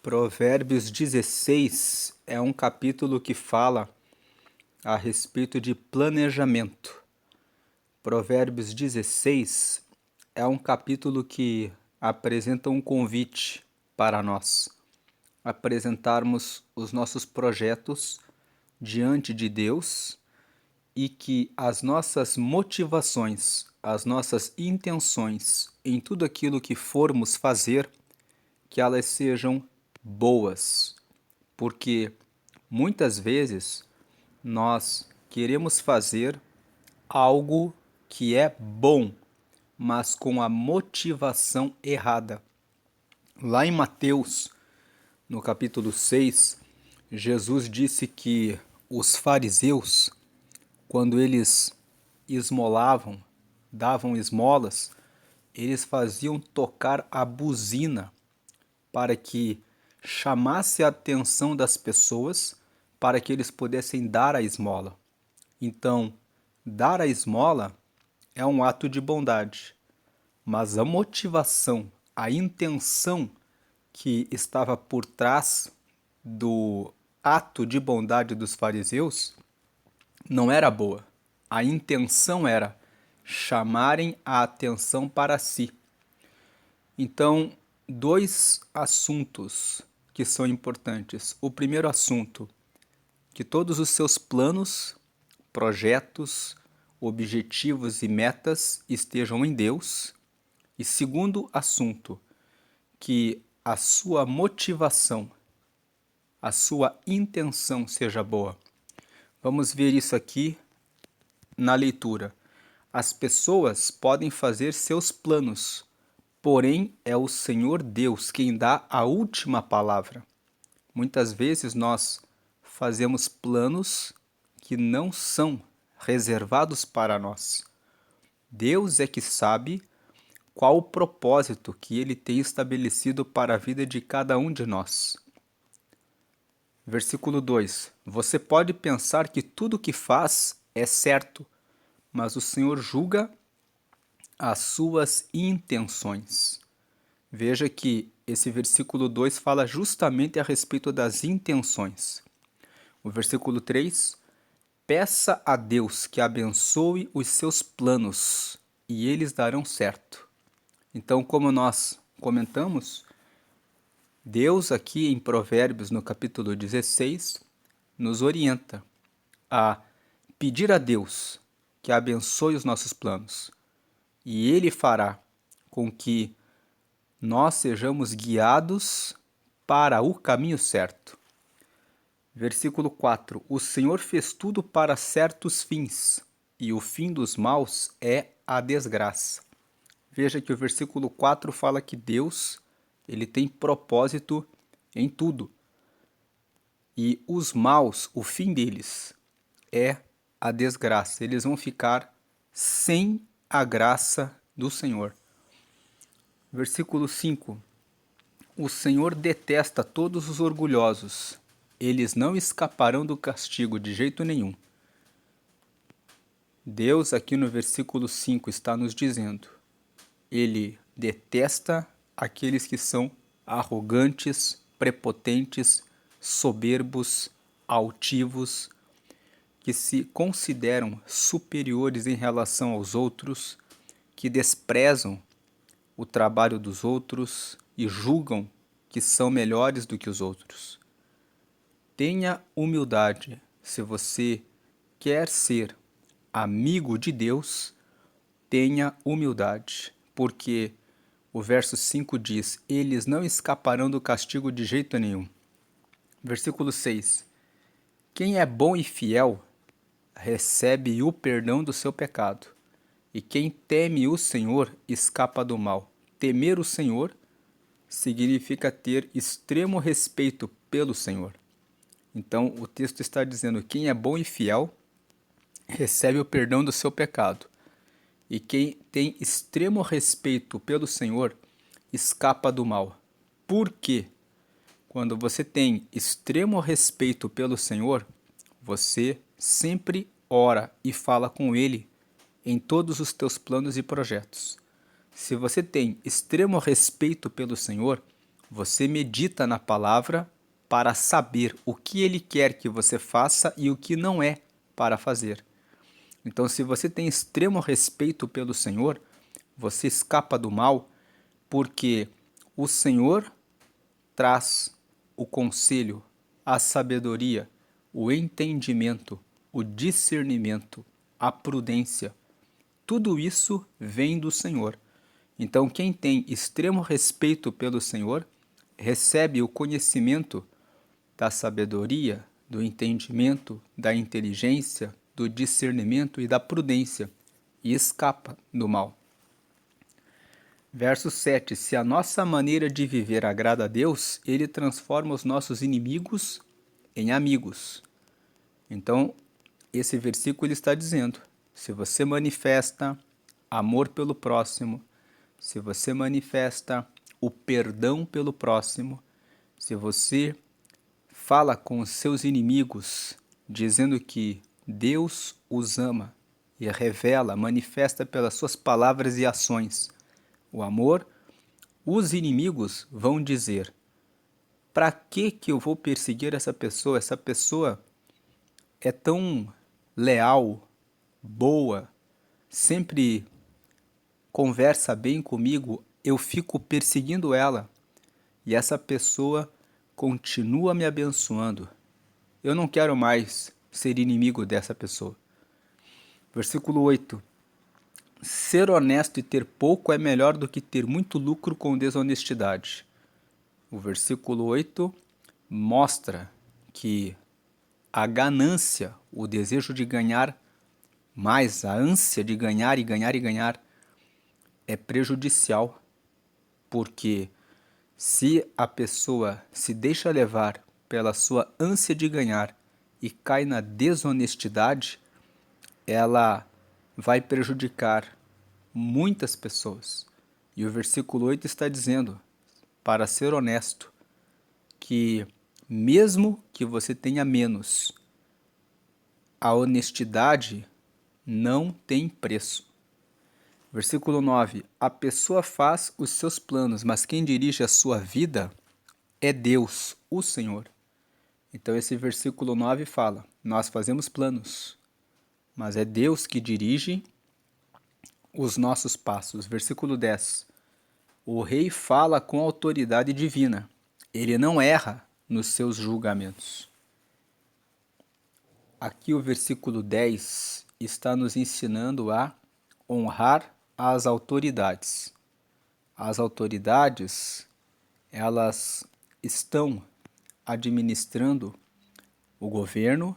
Provérbios 16 é um capítulo que fala a respeito de planejamento. Provérbios 16 é um capítulo que apresenta um convite para nós apresentarmos os nossos projetos diante de Deus e que as nossas motivações, as nossas intenções em tudo aquilo que formos fazer, que elas sejam boas, porque muitas vezes nós queremos fazer algo que é bom, mas com a motivação errada. Lá em Mateus, no capítulo 6, Jesus disse que os fariseus, quando eles esmolavam, davam esmolas, eles faziam tocar a buzina para que chamasse a atenção das pessoas para que eles pudessem dar a esmola. Então, dar a esmola é um ato de bondade, mas a motivação, a intenção que estava por trás do ato de bondade dos fariseus não era boa. A intenção era chamarem a atenção para si. Então, dois assuntos que são importantes. O primeiro assunto, que todos os seus planos, projetos, objetivos e metas estejam em Deus. E segundo assunto, que a sua motivação, a sua intenção seja boa. Vamos ver isso aqui na leitura. As pessoas podem fazer seus planos, porém é o Senhor Deus quem dá a última palavra. Muitas vezes nós fazemos planos que não são reservados para nós. Deus é que sabe qual o propósito que Ele tem estabelecido para a vida de cada um de nós. Versículo 2: Você pode pensar que tudo o que faz é certo, mas o Senhor julga as suas intenções. Veja que esse versículo 2 fala justamente a respeito das intenções. O versículo 3: Peça a Deus que abençoe os seus planos e eles darão certo. Então, como nós comentamos, Deus aqui em Provérbios, no capítulo 16, nos orienta a pedir a Deus que abençoe os nossos planos. E Ele fará com que nós sejamos guiados para o caminho certo. Versículo 4: O Senhor fez tudo para certos fins, e o fim dos maus é a desgraça. Veja que o versículo 4 fala que Deus, ele tem propósito em tudo. E os maus, o fim deles é a desgraça. Eles vão ficar sem a graça do Senhor. Versículo 5: O Senhor detesta todos os orgulhosos. Eles não escaparão do castigo de jeito nenhum. Deus aqui no versículo 5 está nos dizendo: Ele detesta aqueles que são arrogantes, prepotentes, soberbos, altivos, que se consideram superiores em relação aos outros, que desprezam o trabalho dos outros e julgam que são melhores do que os outros. Tenha humildade. Se você quer ser amigo de Deus, tenha humildade, porque o verso 5 diz: Eles não escaparão do castigo de jeito nenhum. Versículo 6: Quem é bom e fiel recebe o perdão do seu pecado, e quem teme o Senhor escapa do mal. Temer o Senhor significa ter extremo respeito pelo Senhor. Então o texto está dizendo: quem é bom e fiel recebe o perdão do seu pecado. E quem tem extremo respeito pelo Senhor escapa do mal. Por quê? Quando você tem extremo respeito pelo Senhor, você sempre ora e fala com Ele em todos os teus planos e projetos. Se você tem extremo respeito pelo Senhor, Você medita na palavra para saber o que ele quer que você faça e o que não é para fazer. Então, se você tem extremo respeito pelo Senhor, você escapa do mal, porque o Senhor traz o conselho, a sabedoria, o entendimento, o discernimento, a prudência. Tudo isso vem do Senhor. Então, quem tem extremo respeito pelo Senhor, recebe o conhecimento da sabedoria, do entendimento, da inteligência, do discernimento e da prudência, e escapa do mal. Verso 7. Se a nossa maneira de viver agrada a Deus, Ele transforma os nossos inimigos em amigos. Então, esse versículo está dizendo, se você manifesta amor pelo próximo, se você manifesta o perdão pelo próximo, se você fala com os seus inimigos, dizendo que Deus os ama e revela, manifesta pelas suas palavras e ações o amor, os inimigos vão dizer: para que eu vou perseguir essa pessoa? Essa pessoa é tão leal, boa, sempre conversa bem comigo, eu fico perseguindo ela e essa pessoa continua me abençoando. Eu não quero mais ser inimigo dessa pessoa. Versículo 8. Ser honesto e ter pouco é melhor do que ter muito lucro com desonestidade. O versículo 8 mostra que a ganância, o desejo de ganhar mais, a ânsia de ganhar e ganhar e ganhar, é prejudicial, porque se a pessoa se deixa levar pela sua ânsia de ganhar e cai na desonestidade, ela vai prejudicar muitas pessoas. E o versículo 8 está dizendo, para ser honesto, que mesmo que você tenha menos, a honestidade não tem preço. Versículo 9. A pessoa faz os seus planos, mas quem dirige a sua vida é Deus, o Senhor. Então esse versículo 9 fala, nós fazemos planos, mas é Deus que dirige os nossos passos. Versículo 10. O rei fala com autoridade divina. Ele não erra nos seus julgamentos. Aqui o versículo 10 está nos ensinando a honrar as autoridades. As autoridades, elas estão administrando o governo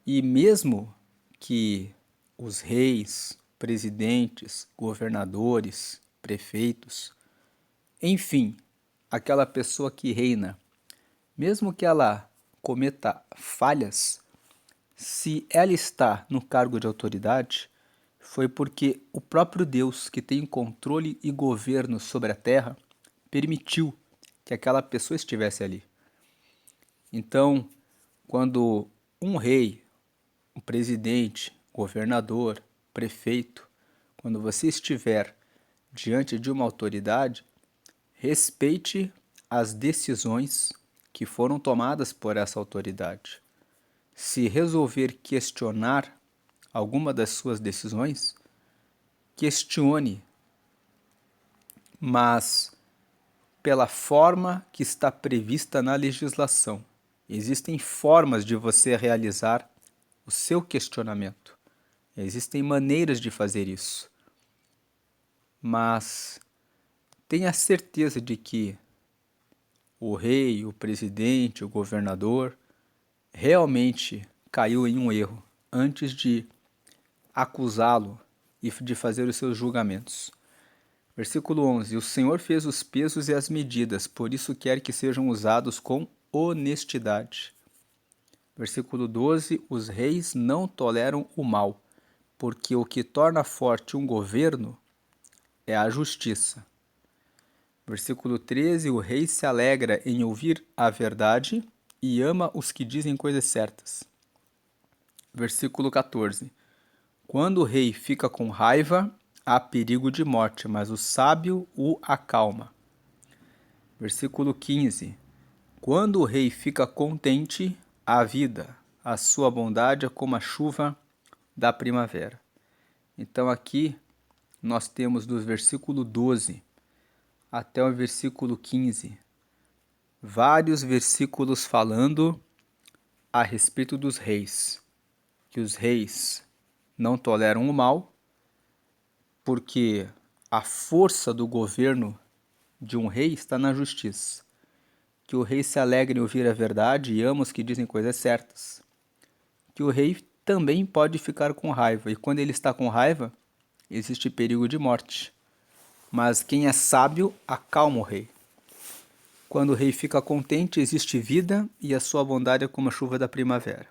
e mesmo que os reis, presidentes, governadores, prefeitos, enfim, aquela pessoa que reina, mesmo que ela cometa falhas, se ela está no cargo de autoridade, foi porque o próprio Deus, que tem controle e governo sobre a terra, permitiu que aquela pessoa estivesse ali. Então, quando um rei, um presidente, governador, prefeito, quando você estiver diante de uma autoridade, respeite as decisões que foram tomadas por essa autoridade. Se resolver questionar alguma das suas decisões, questione, mas pela forma que está prevista na legislação. Existem formas de você realizar o seu questionamento. Existem maneiras de fazer isso. Mas tenha certeza de que o rei, o presidente, o governador realmente caiu em um erro antes de acusá-lo e de fazer os seus julgamentos. Versículo 11. O Senhor fez os pesos e as medidas, por isso quer que sejam usados com honestidade. Versículo 12. Os reis não toleram o mal, porque o que torna forte um governo é a justiça. Versículo 13. O rei se alegra em ouvir a verdade e ama os que dizem coisas certas. Versículo 14. Quando o rei fica com raiva, há perigo de morte, mas o sábio o acalma. Versículo 15. Quando o rei fica contente, a vida, a sua bondade é como a chuva da primavera. Então aqui nós temos do versículo 12 até o versículo 15 vários versículos falando a respeito dos reis, que os reis não toleram o mal, porque a força do governo de um rei está na justiça, que o rei se alegre em ouvir a verdade e ama os que dizem coisas certas, que o rei também pode ficar com raiva, e quando ele está com raiva, existe perigo de morte. Mas quem é sábio acalma o rei. Quando o rei fica contente, existe vida e a sua bondade é como a chuva da primavera.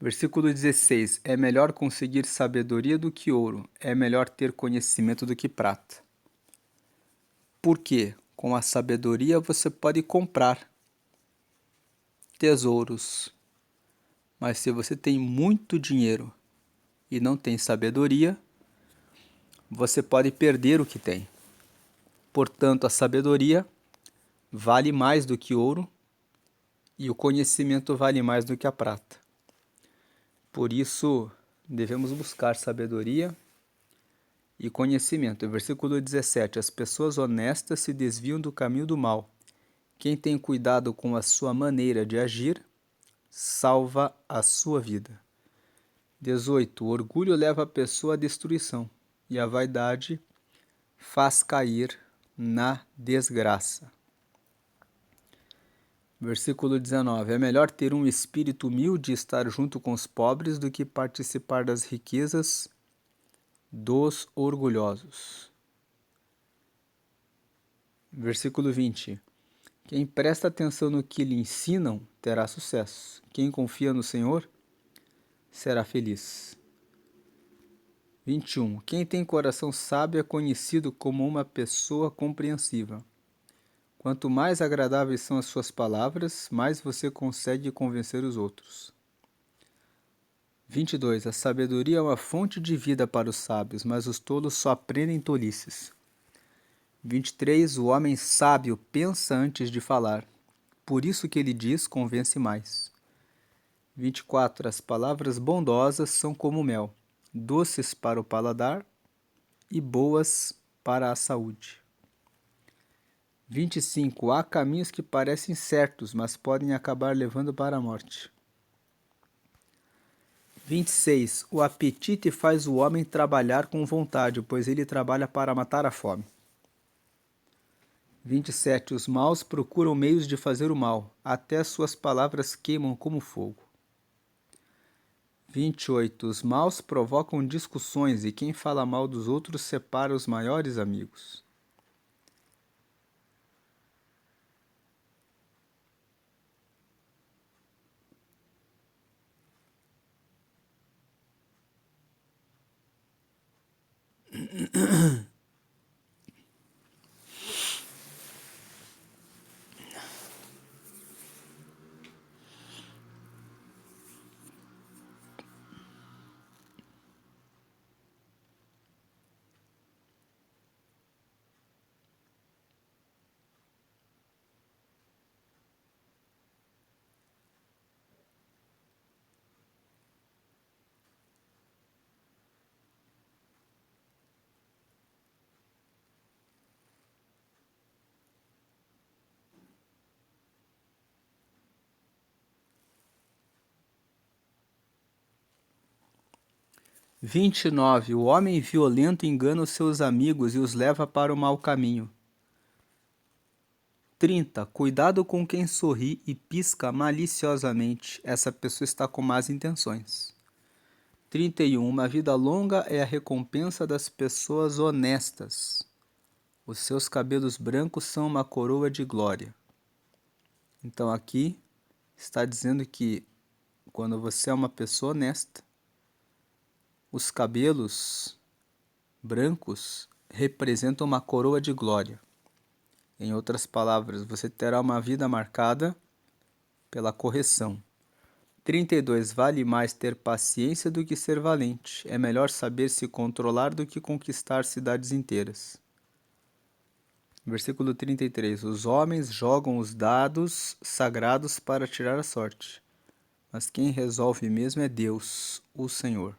Versículo 16. É melhor conseguir sabedoria do que ouro, é melhor ter conhecimento do que prata. Por quê? Com a sabedoria você pode comprar tesouros. Mas se você tem muito dinheiro e não tem sabedoria, você pode perder o que tem. Portanto, a sabedoria vale mais do que ouro e o conhecimento vale mais do que a prata. Por isso, devemos buscar sabedoria e conhecimento. Versículo 17. As pessoas honestas se desviam do caminho do mal. Quem tem cuidado com a sua maneira de agir, salva a sua vida. 18. O orgulho leva a pessoa à destruição e a vaidade faz cair na desgraça. Versículo 19. É melhor ter um espírito humilde e estar junto com os pobres do que participar das riquezas dos orgulhosos. Versículo 20. Quem presta atenção no que lhe ensinam terá sucesso. Quem confia no Senhor será feliz. 21. Quem tem coração sábio é conhecido como uma pessoa compreensiva. Quanto mais agradáveis são as suas palavras, mais você consegue convencer os outros. 22. A sabedoria é uma fonte de vida para os sábios, mas os tolos só aprendem tolices. 23. O homem sábio pensa antes de falar, por isso que ele diz convence mais. 24. As palavras bondosas são como mel, doces para o paladar e boas para a saúde. 25. Há caminhos que parecem certos, mas podem acabar levando para a morte. 26. O apetite faz o homem trabalhar com vontade, pois ele trabalha para matar a fome. 27. Os maus procuram meios de fazer o mal, até suas palavras queimam como fogo. 28. Os maus provocam discussões e quem fala mal dos outros separa os maiores amigos. 29. O homem violento engana os seus amigos e os leva para o mau caminho. 30. Cuidado com quem sorri e pisca maliciosamente. Essa pessoa está com más intenções. 31. Uma vida longa é a recompensa das pessoas honestas. Os seus cabelos brancos são uma coroa de glória. Então aqui está dizendo que quando você é uma pessoa honesta, os cabelos brancos representam uma coroa de glória. Em outras palavras, você terá uma vida marcada pela correção. 32. Vale mais ter paciência do que ser valente. É melhor saber se controlar do que conquistar cidades inteiras. Versículo 33. Os homens jogam os dados sagrados para tirar a sorte, mas quem resolve mesmo é Deus, o Senhor.